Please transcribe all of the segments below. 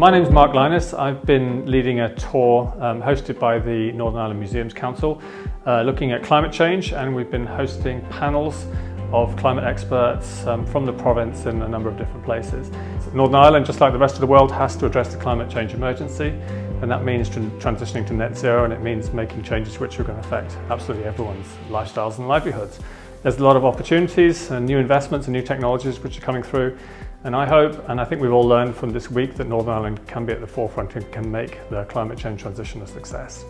My name is Mark Linus. I've been leading a tour hosted by the Northern Ireland Museums Council looking at climate change, and we've been hosting panels of climate experts from the province in a number of different places. Northern Ireland, just like the rest of the world, has to address the climate change emergency, and that means transitioning to net zero, and it means making changes which are going to affect absolutely everyone's lifestyles and livelihoods. There's a lot of opportunities and new investments and new technologies which are coming through, and I hope, and I think we've all learned from this week, that Northern Ireland can be at the forefront and can make the climate change transition a success.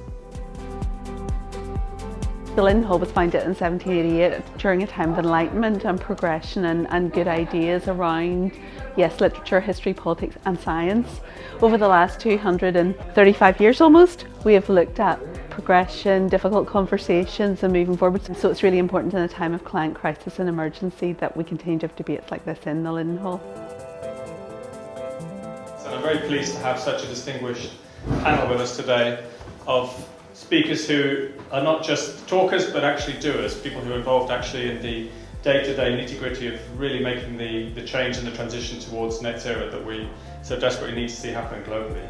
The Linden was founded in 1788 during a time of enlightenment and progression and good ideas around, yes, literature, history, politics and science. Over the last 235 years almost, we have looked at progression, difficult conversations and moving forward. So it's really important in a time of climate crisis and emergency that we continue to have debates like this in the Linden Hall. So I'm very pleased to have such a distinguished panel with us today of speakers who are not just talkers but actually doers, people who are involved actually in the day-to-day nitty-gritty of really making the change and the transition towards net zero that we so desperately need to see happen globally.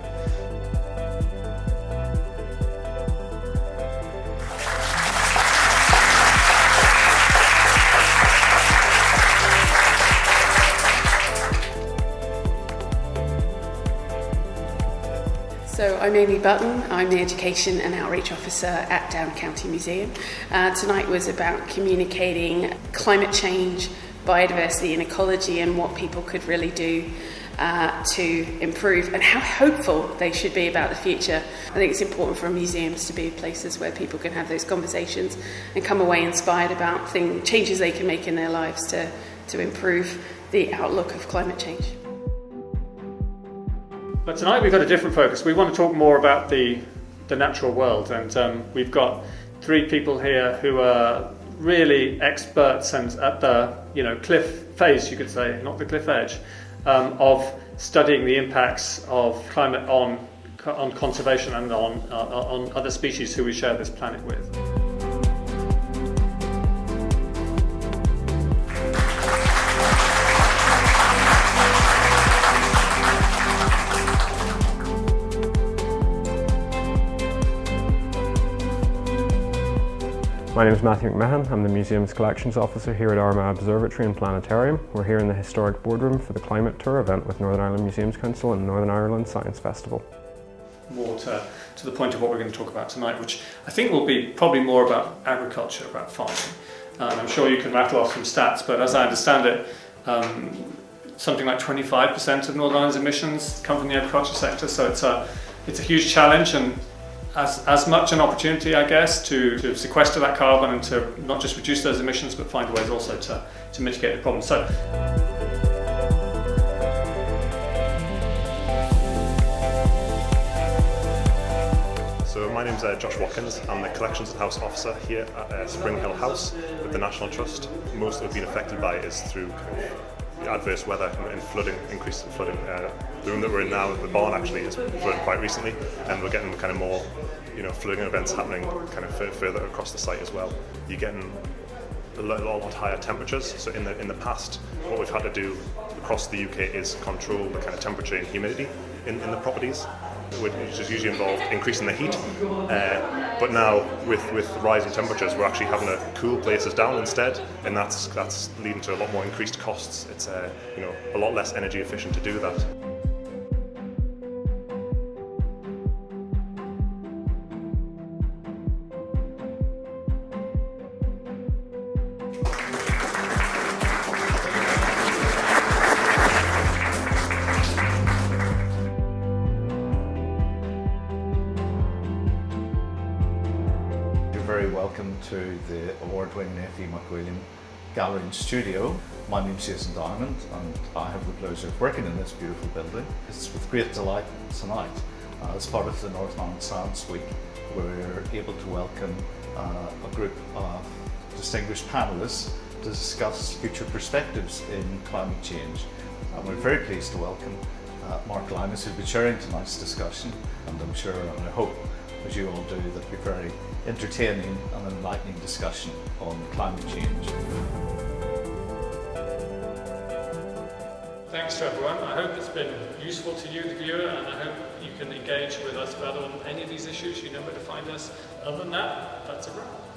So I'm Amy Button, I'm the Education and Outreach Officer at Down County Museum. Tonight was about communicating climate change, biodiversity and ecology and what people could really do to improve and how hopeful they should be about the future. I think it's important for museums to be places where people can have those conversations and come away inspired about changes they can make in their lives to improve the outlook of climate change. But tonight we've got a different focus. We want to talk more about the natural world, and we've got three people here who are really experts and at the cliff face, you could say, not the cliff edge, of studying the impacts of climate on conservation and on other species who we share this planet with. My name is Matthew McMahon. I'm the Museum's Collections Officer here at Armagh Observatory and Planetarium. We're here in the historic boardroom for the Climate Tour event with Northern Ireland Museums Council and Northern Ireland Science Festival. More to the point of what we're going to talk about tonight, which I think will be probably more about agriculture, about farming. I'm sure you can rattle off some stats, but as I understand it, something like 25% of Northern Ireland's emissions come from the agriculture sector, so it's a huge challenge, and as much an opportunity, I guess, to sequester that carbon and to not just reduce those emissions but find ways also to mitigate the problem. So my name's Josh Watkins. I'm the Collections and House Officer here at Spring Hill House with the National Trust. Most that we've been affected by is through adverse weather and flooding, increase in flooding. The room that we're in now, the barn actually, is flooded quite recently, and we're getting kind of more, flooding events happening kind of further across the site as well. You're getting a lot higher temperatures. So in the past, what we've had to do across the UK is control the kind of temperature and humidity in the properties, which is usually involved increasing the heat. But now with rising temperatures, we're actually having to cool places down instead, and that's leading to a lot more increased costs. It's a lot less energy efficient to do that. Very welcome to the award-winning F.E. McWilliam Gallery and Studio. My name's Jason Diamond and I have the pleasure of working in this beautiful building. It's with great delight tonight, as part of the Northern Ireland Science Week, we're able to welcome a group of distinguished panellists to discuss future perspectives in climate change. And we're very pleased to welcome Mark Linus, who'll be chairing tonight's discussion, and I'm sure and I hope, as you all do, that it'll be very entertaining and enlightening discussion on climate change. thanks to everyone. I hope it's been useful to you, the viewer, and I hope you can engage with us further on any of these issues. You know where to find us. Other than that, that's a wrap.